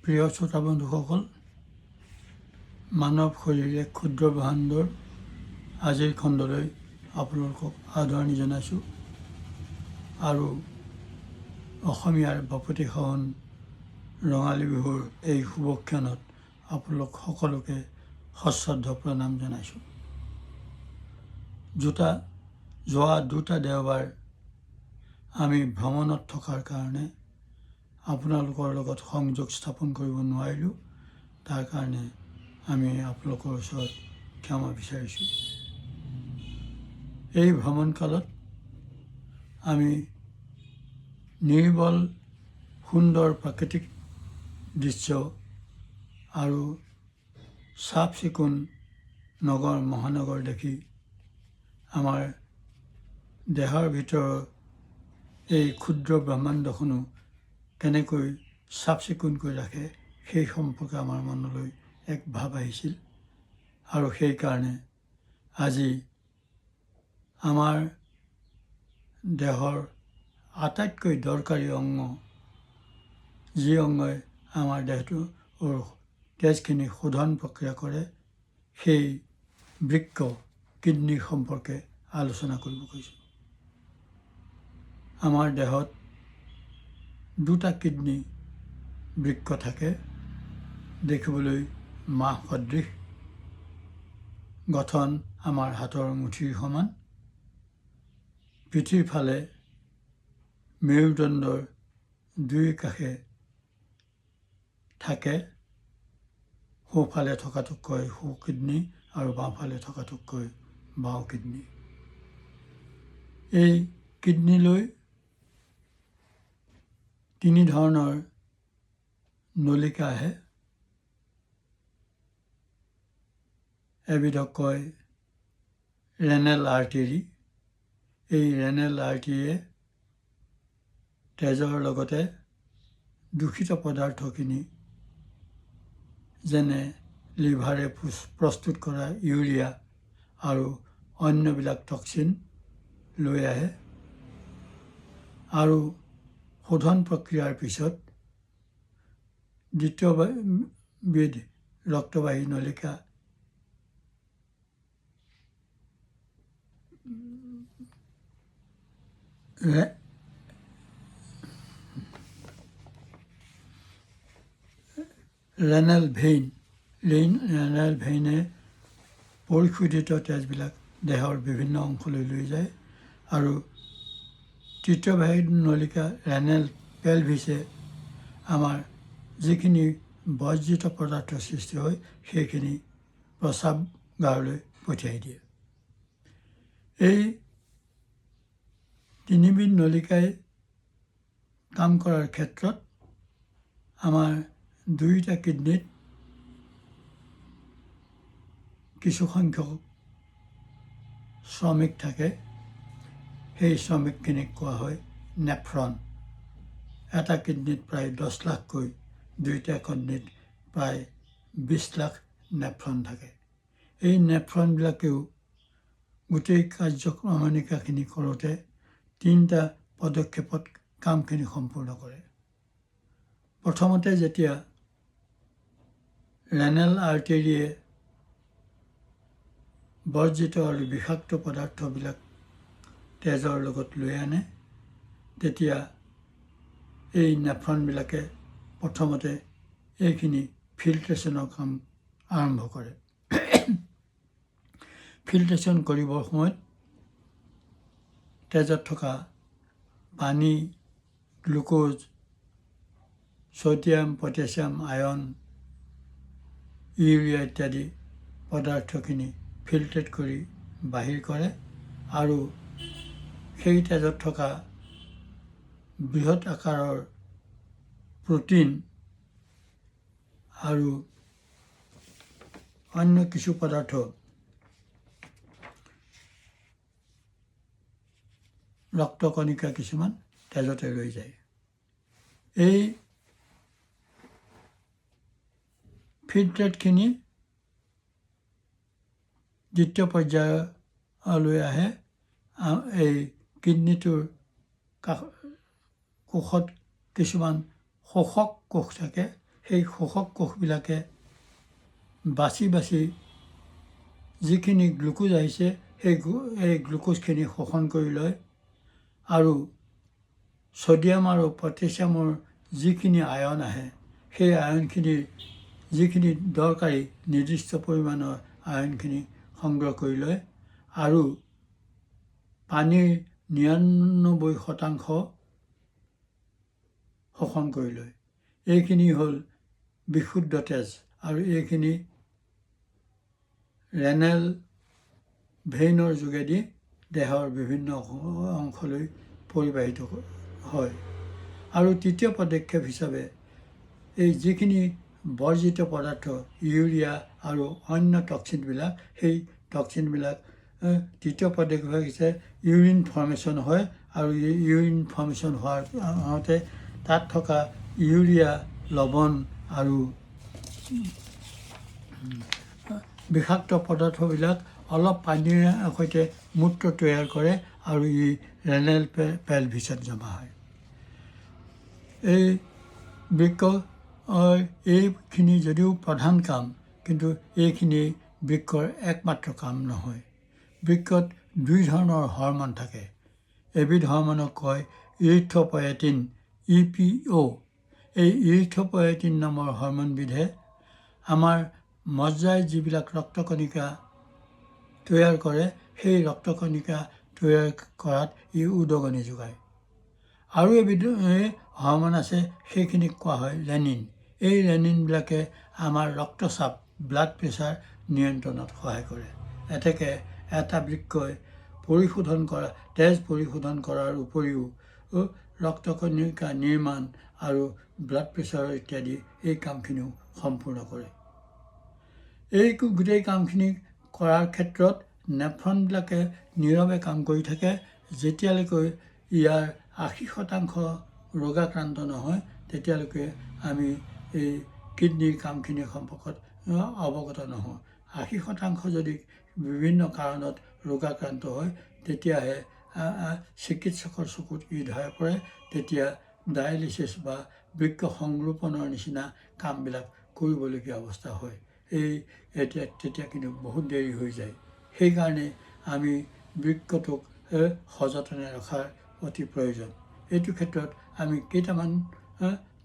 প্ৰিয় শ্ৰোতা বন্ধুসকল, মানৱ শৰীৰ এক ক্ষুদ্ৰ ব্ৰহ্মাণ্ডৰ আজিৰ খণ্ডলৈ আপোনালোকক আদৰণি জনাইছোঁ আৰু অসমীয়াৰ বাপতি সাহোন ৰঙালী বিহুৰ এই শুভক্ষণত আপোনালোক সকলোকে সশ্ৰদ্ধ প্ৰণাম জনাইছোঁ। যোৱা দুটা দেওবাৰ আমি ভ্ৰমণত থকাৰ কাৰণে আপোনালোকৰ লগত সংযোগ স্থাপন কৰিব নোৱাৰিলোঁ। তাৰ কাৰণে আমি আপোনালোকৰ ওচৰত ক্ষমা বিচাৰিছোঁ। এই ভ্ৰমণকালত আমি নিৰ্বল সুন্দৰ প্ৰাকৃতিক দৃশ্য আৰু চাফ চিকুণ নগৰ মহানগৰ দেখি আমাৰ দেহৰ ভিতৰৰ এই ক্ষুদ্ৰ ব্ৰহ্মাণ্ডখনো কেনেকৈ চাফ চিকুণকৈ ৰাখে সেই সম্পৰ্কে আমাৰ মনলৈ এক ভাৱ আহিছিল আৰু সেইকাৰণে আজি আমাৰ দেহৰ আটাইতকৈ দৰকাৰী অংগ, যি অংগই আমাৰ দেহটোৰ তেজখিনি শোধন প্ৰক্ৰিয়া কৰে, সেই বৃক্ক কিডনী সম্পৰ্কে আলোচনা কৰিব খুজিছোঁ। আমাৰ দেহত দুটা কিডনী বৃক্ক থাকে, দেখিবলৈ মাহ সদৃশ, গঠন আমাৰ হাতৰ মুঠিৰ সমান, পিঠিৰ ফালে মেৰুদণ্ডৰ দুই কাষে থাকে। সোঁফালে থকাটোক কয় সোঁ কিডনী আৰু বাওঁফালে থকাটোক কয় বাওঁ কিডনী। এই কিডনীলৈ তিনি ধৰণৰ নলিকা আহে। এবিধক কয় ৰেনেল আৰ্টেৰী। এই ৰেনেল আৰ্টেৰীয়ে তেজৰ লগতে দূষিত পদাৰ্থখিনি যেনে লিভাৰে প্ৰস্তুত কৰা ইউৰিয়া আৰু অন্যবিলাক টক্সিন লৈ আহে আৰু শোধন প্ৰক্ৰিয়াৰ পিছত দ্বিতীয়বিধ ৰক্তবাহী নলিকা ৰেনেল ভেইনে পৰিশোধিত তেজবিলাক দেহৰ বিভিন্ন অংশলৈ লৈ যায় আৰু তৃতীয়বাহী নলিকা ৰেনেল পেলভিছে আমাৰ যিখিনি বৰ্জিত পদাৰ্থ সৃষ্টি হয় সেইখিনি প্ৰস্ৰাৱগাৰলৈ পঠিয়াই দিয়ে। এই তিনিবিধ নলিকাই কাম কৰাৰ ক্ষেত্ৰত আমাৰ দুয়োটা কিডনীত কিছু সংখ্যক শ্ৰমিক থাকে। সেই শ্ৰমিকখিনিক কোৱা হয় নেফ্ৰন। এটা কিডনীত প্ৰায় 10 লাখকৈ, দুয়োটা কিডনীত প্ৰায় 20 লাখ নেফ্ৰন থাকে। এই নেফ্ৰনবিলাকেও গোটেই কাৰ্যক্ৰমণিকাখিনি কৰোঁতে 3টা পদক্ষেপত কামখিনি সম্পূৰ্ণ কৰে। প্ৰথমতে যেতিয়া ৰেনেল আৰ্টেৰীয়ে বৰ্জিত আৰু বিষাক্ত পদাৰ্থবিলাক তেজৰ লগত লৈ আনে, তেতিয়া এই নেফ্ৰনবিলাকে প্ৰথমতে এইখিনি ফিল্ট্ৰেশ্যনৰ কাম আৰম্ভ কৰে। ফিল্ট্ৰেশ্যন কৰিবৰ সময়ত তেজত থকা পানী, glucose, sodium, potassium, iron, urea ইত্যাদি পদাৰ্থখিনি ফিল্ট্ৰেট কৰি বাহিৰ কৰে আৰু সেই তেজত থকা বৃহৎ আকাৰৰ প্ৰ'টিন আৰু অন্য কিছু পদাৰ্থ ৰক্তকণিকা কিছুমান তেজতে ৰৈ যায়। এই ফিল্ট্ৰেটখিনি দ্বিতীয় পৰ্যায়লৈ আহে। এই কিডনীটোৰ কোষত কিছুমান শোষক কোষ থাকে। সেই শোষক কোষবিলাকে বাছি বাছি যিখিনি গ্লুকোজ আহিছে সেই গ্লুকোজখিনি শোষণ কৰি লয় আৰু ছডিয়াম আৰু পটাছিয়ামৰ যিখিনি আয়ন আহে সেই আয়নখিনিৰ যিখিনি দৰকাৰী নিৰ্দিষ্ট পৰিমাণৰ আয়নখিনি সংগ্ৰহ কৰি লয় আৰু পানীৰ 99% শোষণ কৰি লয়। এইখিনি হ'ল বিশুদ্ধ তেজ আৰু এইখিনি ৰেনেল ভেইনৰ যোগেদি দেহৰ বিভিন্ন অংশলৈ পৰিবাহিত হয়। আৰু তৃতীয় পদক্ষেপ হিচাপে এই যিখিনি বৰ্জিত পদাৰ্থ ইউৰিয়া আৰু অন্য টক্সিনবিলাক সেই টক্সিনবিলাক তৃতীয় পদক্ষেপ হৈছে ইউৰিন ফৰ্মেশ্যন হয় আৰু ইউৰিন ফৰ্মেশ্যন হওঁতে তাত থকা ইউৰিয়া লৱণ আৰু বিষাক্ত পদাৰ্থবিলাক অলপ পানীৰ সৈতে মূত্ৰ তৈয়াৰ কৰে আৰু ই ৰেনেল পেলভিছত জমা হয়। এই বৃক্ক এইখিনি যদিও প্ৰধান কাম, কিন্তু এইখিনি বৃক্কৰ একমাত্ৰ কাম নহয়। বৃক্কত দুই ধৰণৰ হৰমন থাকে। এবিধ হৰমনক কয় ইৰিথ্ৰপয়েটিন EPO। এই ইৰিথ্ৰপয়েটিন নামৰ হৰমনবিধে আমাৰ মজ্জাই যিবিলাক ৰক্তকণিকা তৈয়াৰ কৰে সেই ৰক্তকণিকা তৈয়াৰ কৰাত ই উদগনি যোগায়। আৰু এবিধ হৰমন আছে, সেইখিনিক কোৱা হয় লেনিন। এই লেনিনবিলাকে আমাৰ ৰক্তচাপ ব্লাড প্ৰেছাৰ নিয়ন্ত্ৰণত সহায় কৰে। এতেকে এটা বৃক্কই তেজ পৰিশোধন কৰাৰ উপৰিও ৰক্তকণিকা নিৰ্মাণ আৰু ব্লাড প্ৰেছাৰ ইত্যাদি এই কামখিনিও সম্পূৰ্ণ কৰে। এই গোটেই কামখিনি কৰাৰ ক্ষেত্ৰত নেফ্ৰনবিলাকে নীৰৱে কাম কৰি থাকে যেতিয়ালৈকে ইয়াৰ 80% ৰোগাক্ৰান্ত নহয় তেতিয়ালৈকে আমি এই কিডনীৰ কামখিনিৰ সম্পৰ্কত অৱগত নহওঁ। 80% যদি বিভিন্ন কাৰণত ৰোগাক্ৰান্ত হয় তেতিয়াহে চিকিৎসকৰ চকুত ই ধৰা পৰে। তেতিয়া ডায়েলিচিছ বা বৃক্ক সংৰোপণৰ নিচিনা কামবিলাক কৰিবলগীয়া অৱস্থা হয়। তেতিয়া কিন্তু বহুত দেৰি হৈ যায়। সেইকাৰণে আমি বৃক্কটোক সযতনে ৰখাৰ অতি প্ৰয়োজন। এইটো ক্ষেত্ৰত আমি কেইটামান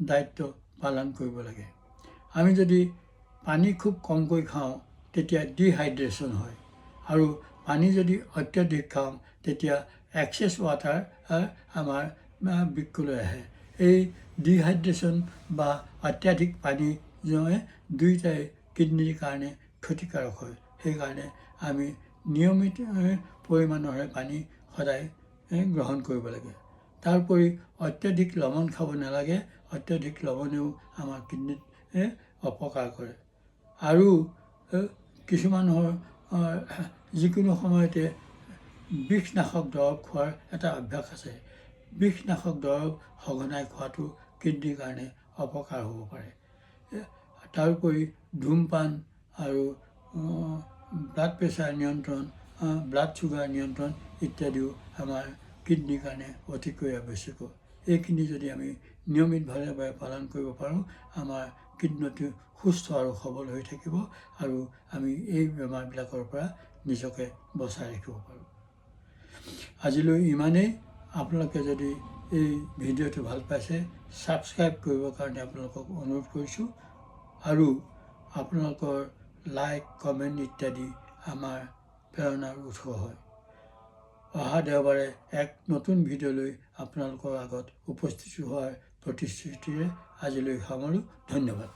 দায়িত্ব পালন কৰিব লাগে। আমি যদি পানী খুব কমকৈ খাওঁ তেতিয়া ডিহাইড্ৰেশ্যন হয় আৰু পানী যদি অত্যাধিক খাওঁ তেতিয়া এক্সেছ ৱাটাৰ আমাৰ বৃক্কলৈ আহে। এই ডিহাইড্ৰেশ্যন বা অত্যাধিক পানী দুয়োটাই কিডনীৰ কাৰণে ক্ষতিকাৰক হয়। সেইকাৰণে আমি নিয়মিত পৰিমাণৰে পানী সদায় গ্ৰহণ কৰিব লাগে। তাৰোপৰি অত্যাধিক লৱণ খাব নালাগে। অত্যাধিক লৱণেও আমাৰ কিডনীত অপকাৰ কৰে। আৰু কিছুমানৰ যিকোনো সময়তে বিষনাশক দৰৱ খোৱাৰ এটা অভ্যাস আছে। বিষনাশক দৰৱ সঘনাই খোৱাটো কিডনীৰ কাৰণে অপকাৰ হ'ব পাৰে। তাৰোপৰি ধূমপান আৰু ব্লাড প্ৰেছাৰ নিয়ন্ত্ৰণ, ব্লাড চুগাৰ নিয়ন্ত্ৰণ ইত্যাদিও আমাৰ কিডনীৰ কাৰণে অতিকৈ আৱশ্যকীয়। এইখিনি যদি আমি নিয়মিতভাৱে পালন কৰিব পাৰোঁ আমাৰ কিডনীটো সুস্থ আৰু সবল হৈ থাকিব আৰু আমি এই বেমাৰবিলাকৰ পৰা নিজকে বচাই ৰাখিব পাৰোঁ। আজিলৈ ইমানেই। আপোনালোকে যদি এই ভিডিঅ'টো ভাল পাইছে ছাবস্ক্ৰাইব কৰিবৰ কাৰণে আপোনালোকক অনুৰোধ কৰিছোঁ আৰু আপোনালোকৰ লাইক কমেণ্ট ইত্যাদি আমাৰ প্ৰেৰণাৰ উৎস হয়। অহা দেওবাৰে এক নতুন ভিডিঅ'লৈ আপোনালোকৰ আগত উপস্থিত হোৱাৰ প্ৰতিশ্ৰুতিৰে আজিলৈ সামৰোঁ। ধন্যবাদ।